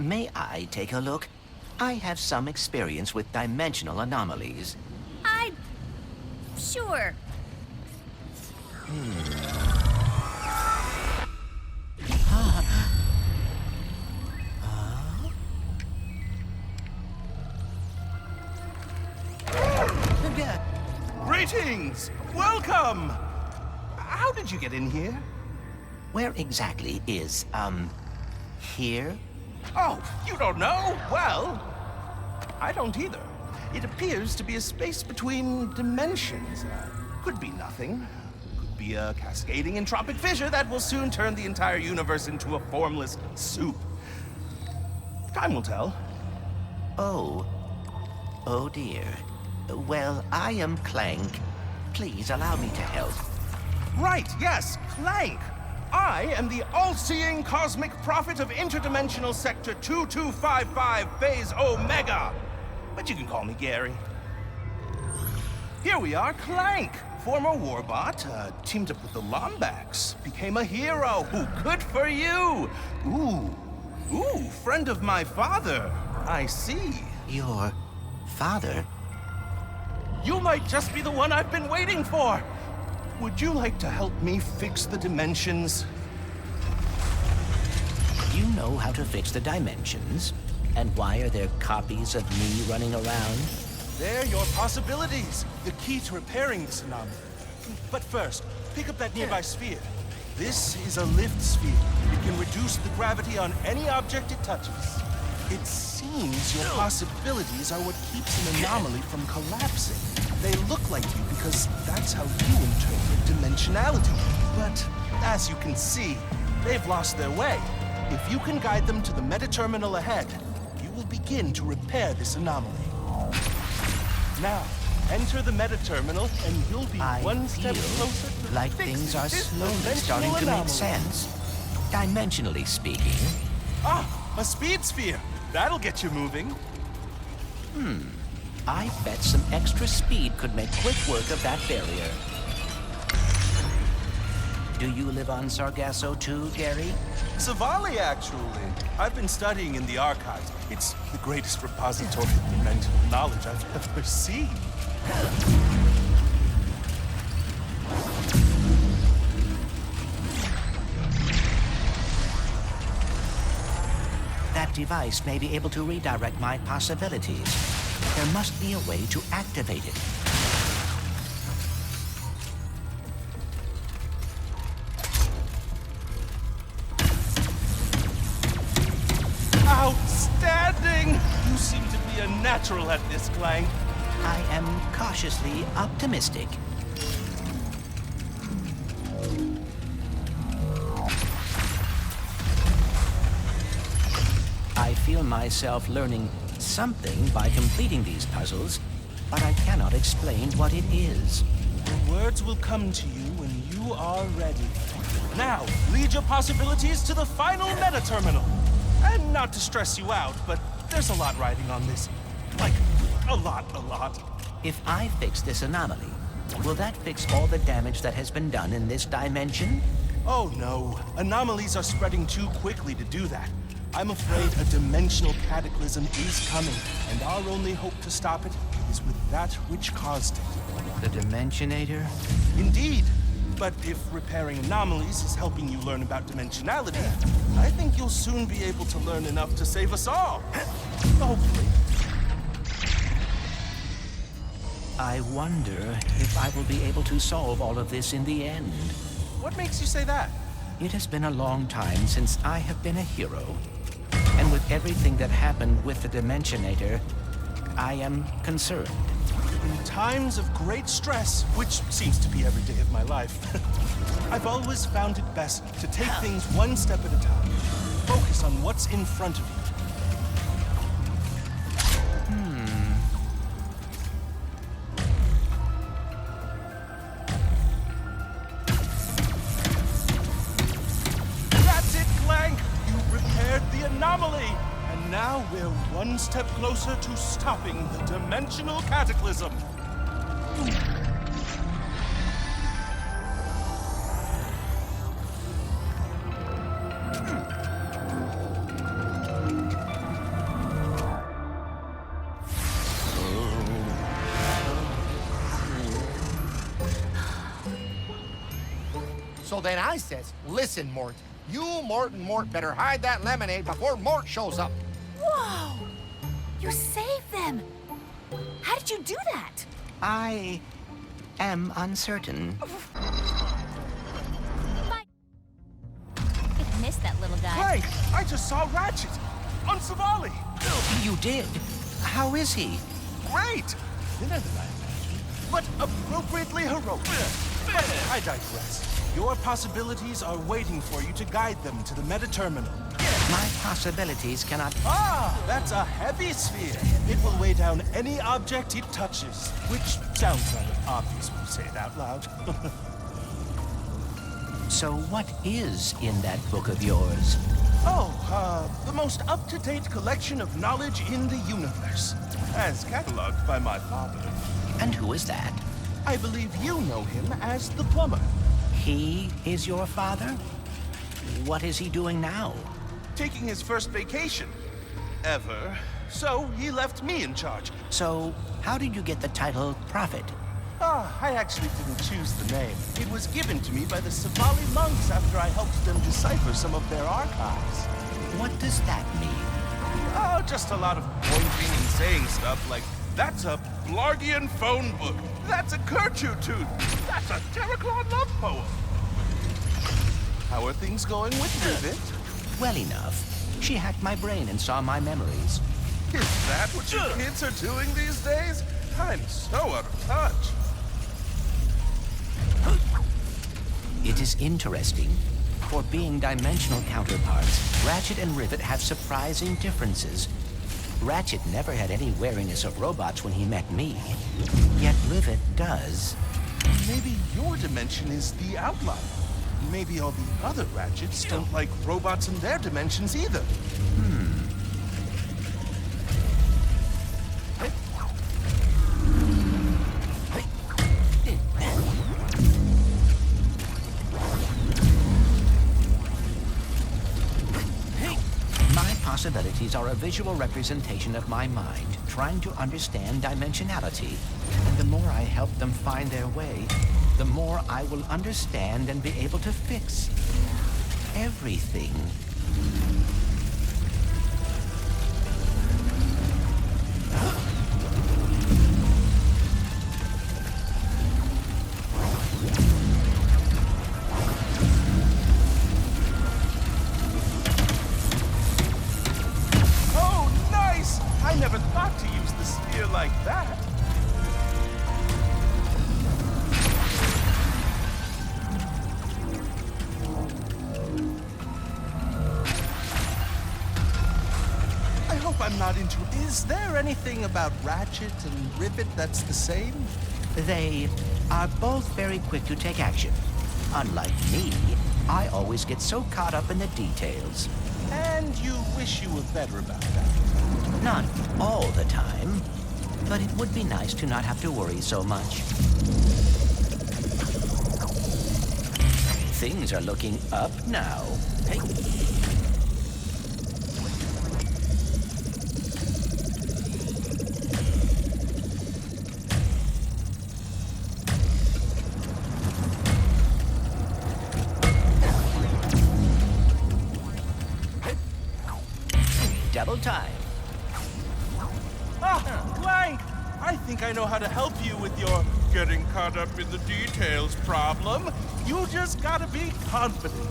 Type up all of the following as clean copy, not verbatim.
may I take a look? I have some experience with dimensional anomalies. Sure. Greetings! Welcome! How did you get in here? Where exactly is, here? Oh, you don't know? Well, I don't either. It appears to be a space between dimensions. Could be nothing. Could be a cascading entropic fissure that will soon turn the entire universe into a formless soup. Time will tell. Oh. Oh dear. Well, I am Clank. Please allow me to help. Right, yes, Clank. I am the all-seeing cosmic prophet of interdimensional sector 2255 phase Omega. But you can call me Gary. Here we are, Clank. Former warbot, teamed up with the Lombax, became a hero. Ooh, good for you. Ooh, friend of my father. I see. Your father? You might just be the one I've been waiting for. Would you like to help me fix the dimensions? You know how to fix the dimensions? And why are there copies of me running around? They're your possibilities. The key to repairing this anomaly. But first, pick up that nearby sphere. This is a lift sphere. It can reduce the gravity on any object it touches. It seems your possibilities are what keeps an anomaly from collapsing. They look like you because that's how you interpret dimensionality. But as you can see, they've lost their way. If you can guide them to the meta-terminal ahead, you will begin to repair this anomaly. Now, enter the meta-terminal and you'll be one step closer to like fixing things are this slowly dimensional starting to anomaly. make sense. Dimensionally speaking. Ah, a speed sphere. That'll get you moving. I bet some extra speed could make quick work of that barrier. Do you live on Sargasso too, Gary? SAVALI, actually. I've been studying in the archives. It's the greatest repository of dimensional knowledge I've ever seen. That device may be able to redirect my possibilities. There must be a way to activate it. Outstanding! You seem to be a natural at this, Clank. I am cautiously optimistic. I feel myself learning something by completing these puzzles, but I cannot explain what it is. The words will come to you when you are ready. Now, lead your possibilities to the final meta-terminal. And not to stress you out, but there's a lot riding on this. Like, a lot. If I fix this anomaly, will that fix all the damage that has been done in this dimension? Oh no, anomalies are spreading too quickly to do that. I'm afraid a dimensional cataclysm is coming, and our only hope to stop it is with that which caused it. The Dimensionator? Indeed. But if repairing anomalies is helping you learn about dimensionality, I think you'll soon be able to learn enough to save us all. Hopefully. I wonder if I will be able to solve all of this in the end. What makes you say that? It has been a long time since I have been a hero. And with everything that happened with the Dimensionator, I am concerned. In times of great stress, which seems to be every day of my life, I've always found it best to take things one step at a time. Focus on what's in front of you. That's it, Clank! You repaired the anomaly! And now we're one step closer to stopping the Dimensional Cataclysm. So then I says, listen, Mort, you, Mort, and Mort better hide that lemonade before Mort shows up. Whoa! You saved them! How did you do that? I am uncertain. Could miss that little guy. Clank, I just saw Ratchet on SAVALI. You did? How is he? Great! Thinner than I imagined, but appropriately heroic. But I digress. Your possibilities are waiting for you to guide them to the meta-terminal. My possibilities cannot... Ah, that's a heavy sphere. It will weigh down any object it touches, which sounds rather obvious when you say it out loud. So what is in that book of yours? The most up-to-date collection of knowledge in the universe, as cataloged by my father. And who is that? I believe you know him as the plumber. He is your father? What is he doing now? Taking his first vacation. Ever. So he left me in charge. So, how did you get the title Prophet? I actually didn't choose the name. It was given to me by the SAVALI monks after I helped them decipher some of their archives. What does that mean? Oh, just a lot of pointing and saying stuff like, that's a Blargian phone book. That's a Kerchu tooth. That's a Terraclaw love poem. How are things going with Rivet? Well enough. She hacked my brain and saw my memories. Is that what you kids are doing these days? I'm so out of touch. It is interesting. For being dimensional counterparts, Ratchet and Rivet have surprising differences. Ratchet never had any wariness of robots when he met me. Yet Rivet does. Maybe your dimension is the outlier. Maybe all the other Ratchets don't like robots in their dimensions either. My possibilities are a visual representation of my mind, trying to understand dimensionality. And the more I help them find their way, the more I will understand and be able to fix everything. Oh, nice! I never thought to use the sphere like that. I'm not into... Is there anything about Ratchet and Rivet that's the same? They are both very quick to take action. Unlike me, I always get so caught up in the details. And you wish you were better about that. Not all the time, but it would be nice to not have to worry so much. Things are looking up now. Hey. Double time. Clank! I think I know how to help you with your getting caught up in the details problem. You just gotta be confident.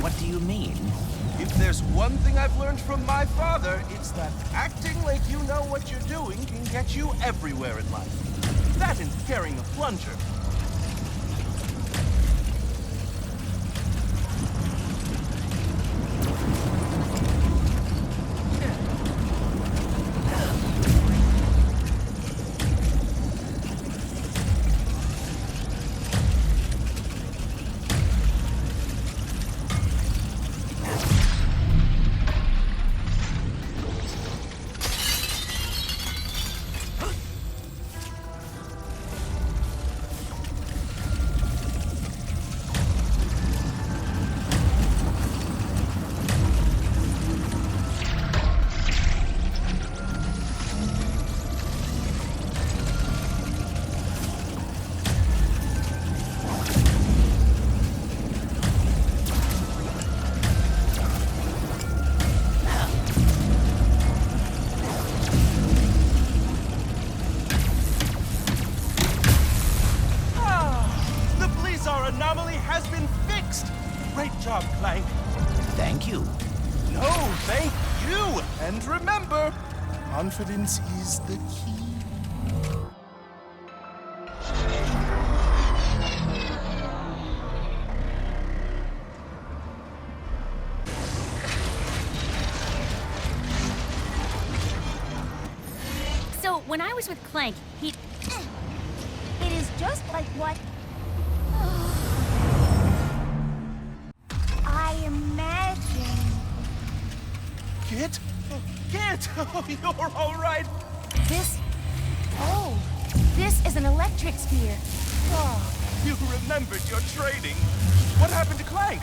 What do you mean? If there's one thing I've learned from my father, it's that acting like you know what you're doing can get you everywhere in life. That and carrying a plunger. remember, confidence is the key. So, when I was with Clank, he... It is just like what I imagined. Kit? Kit! Oh, you're all right. This... Oh, this is an electric sphere. Ah, you remembered your training. What happened to Clank?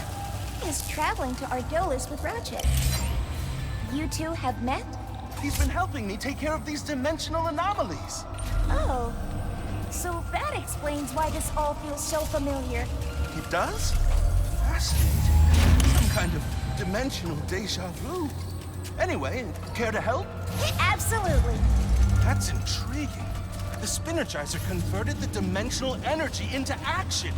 Is traveling to Argolis with Ratchet. You two have met? He's been helping me take care of these dimensional anomalies. Oh, so that explains why this all feels so familiar. It does? Fascinating. Some kind of dimensional deja vu. Anyway, care to help? Absolutely. That's intriguing. The Spinergizer converted the dimensional energy into action.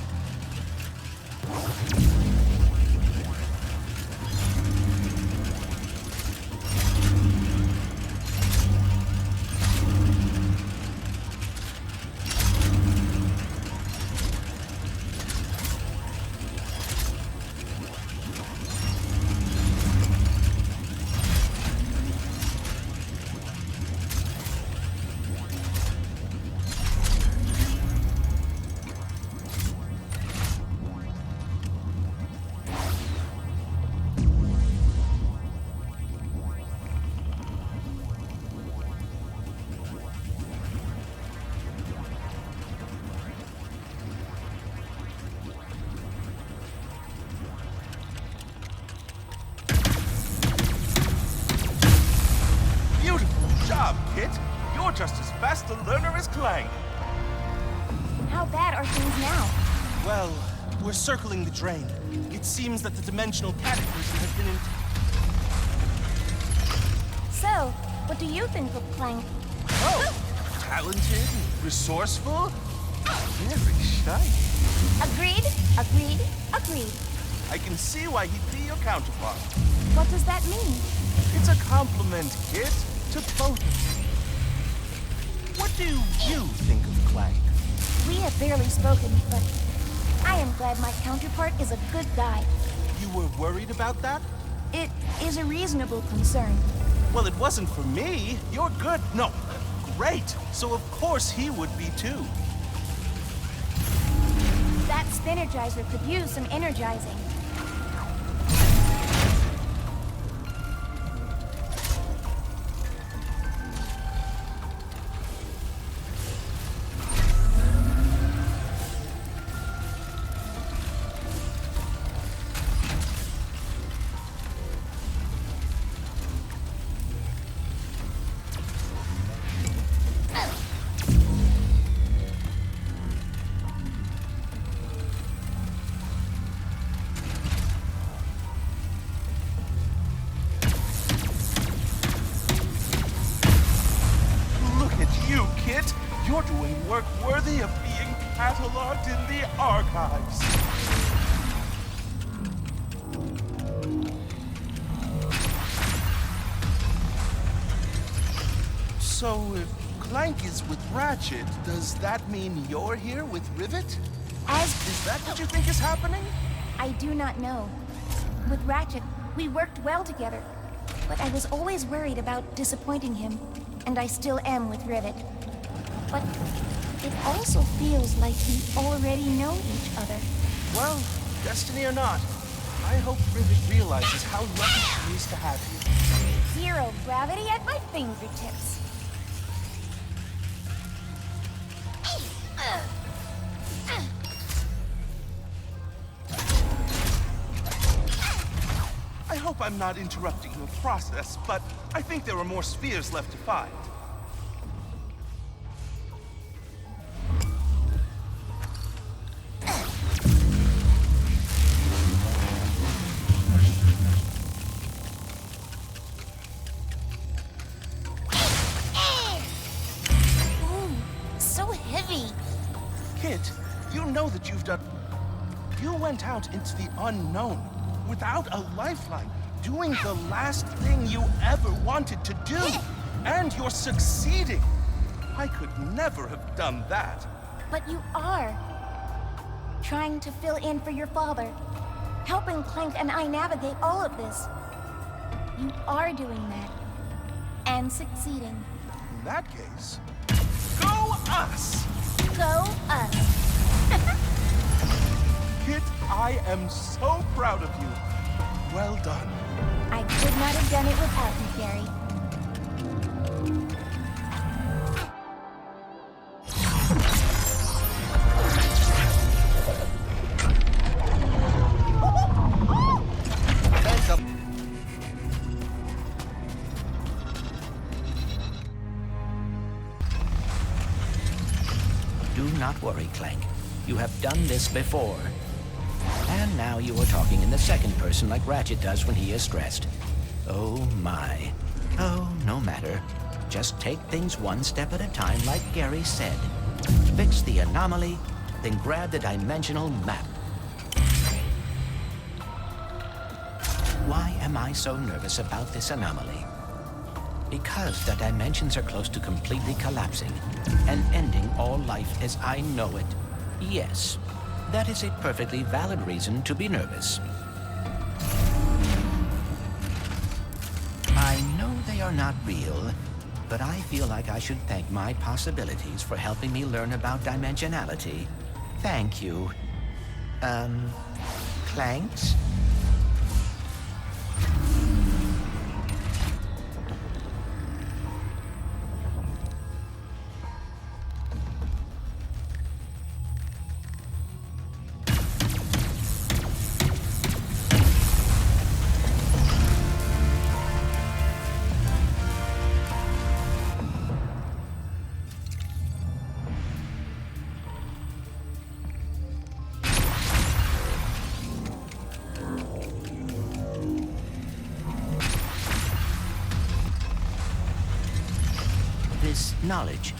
Kit. You're just as fast a learner as Clank. How bad are things now? Well, we're circling the drain. It seems that the Dimensional Cataclysm has been in... So, what do you think of Clank? Oh! Talented, resourceful, very shy. Agreed, agreed, agreed. I can see why he'd be your counterpart. What does that mean? It's a compliment, Kit, to both of you. What do you think of Clank? We have barely spoken, but I am glad my counterpart is a good guy. You were worried about that? It is a reasonable concern. Well, it wasn't for me. You're good. No, great. So of course he would be too. That Spinergizer could use some energizing. You're doing work worthy of being cataloged in the archives. So, if Clank is with Ratchet, does that mean you're here with Rivet? Is that what you think is happening? I do not know. With Ratchet, we worked well together, but I was always worried about disappointing him, and I still am with Rivet. But it also feels like we already know each other. Well, destiny or not, I hope Rivet realizes how lucky she is to have you. Zero gravity at my fingertips. I hope I'm not interrupting your process, but I think there are more spheres left to find. Kit, you know that you went out into the unknown without a lifeline, doing the last thing you ever wanted to do. And you're succeeding. I could never have done that. But you are. Trying to fill in for your father. Helping Clank and I navigate all of this. You are doing that. And succeeding. In that case, go us! Go us. Kit, I am so proud of you. Well done. I could not have done it without you, Gary. Do not worry, Clank. You have done this before. And now you are talking in the second person like Ratchet does when he is stressed. Oh my. Oh, no matter. Just take things one step at a time like Gary said. Fix the anomaly, then grab the dimensional map. Why am I so nervous about this anomaly? Because the dimensions are close to completely collapsing and ending all life as I know it. Yes, that is a perfectly valid reason to be nervous. I know they are not real, but I feel like I should thank my possibilities for helping me learn about dimensionality. Thank you. Clanks? This knowledge,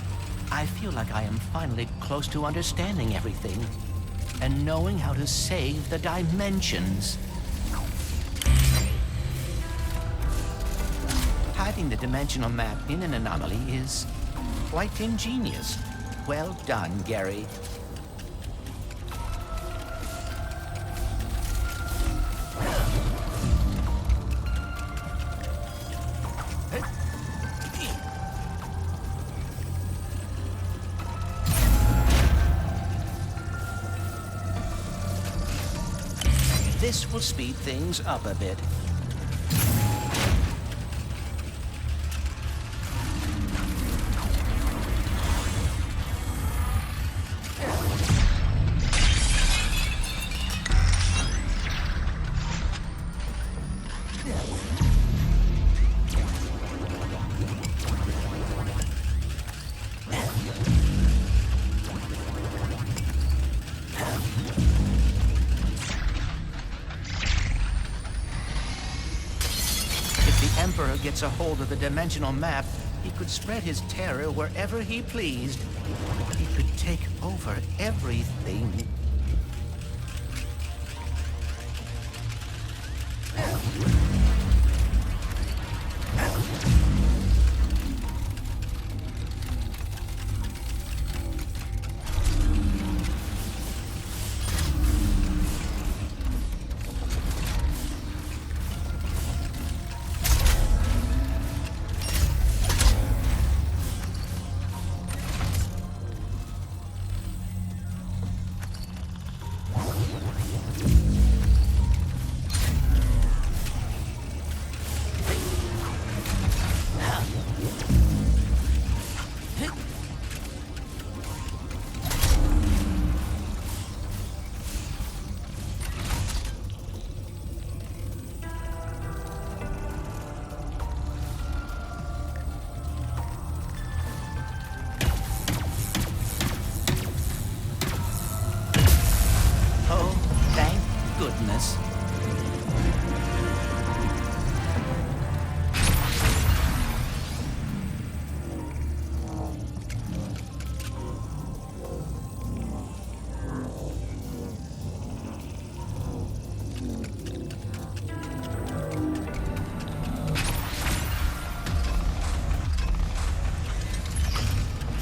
I feel like I am finally close to understanding everything and knowing how to save the dimensions. Hiding the dimensional map in an anomaly is quite ingenious. Well done, Gary. This will speed things up a bit. Emperor gets a hold of the dimensional map, he could spread his terror wherever he pleased. He could take over everything.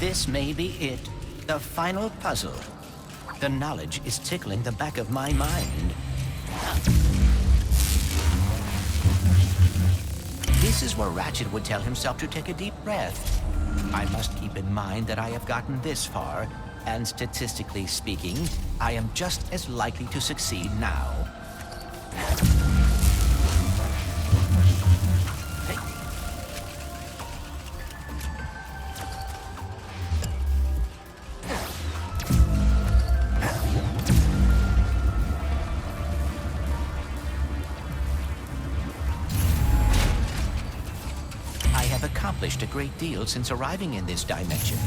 This may be it, the final puzzle. The knowledge is tickling the back of my mind. This is where Ratchet would tell himself to take a deep breath. I must keep in mind that I have gotten this far, and statistically speaking, I am just as likely to succeed now. Accomplished a great deal since arriving in this dimension.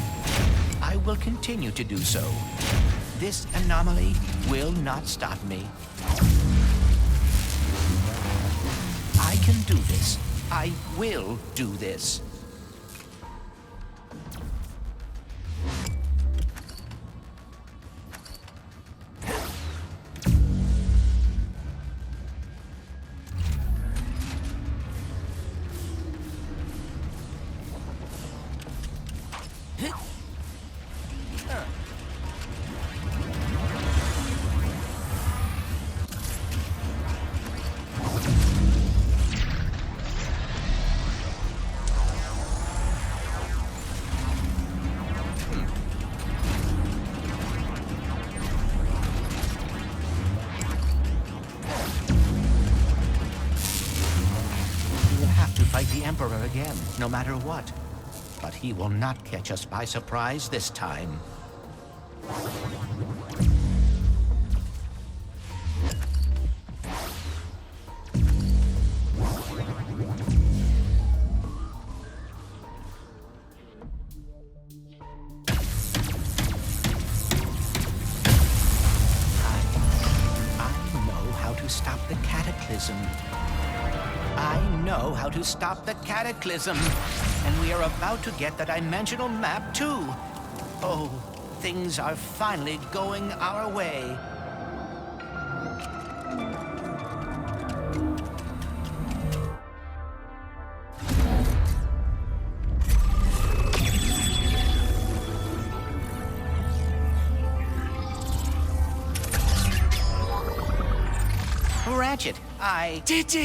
I will continue to do so. This anomaly will not stop me. I can do this. I will do this. The Emperor again, no matter what. But he will not catch us by surprise this time. I know how to stop the cataclysm. I know how to stop the cataclysm. And we are about to get the dimensional map, too. Oh, things are finally going our way. Ratchet, I did it!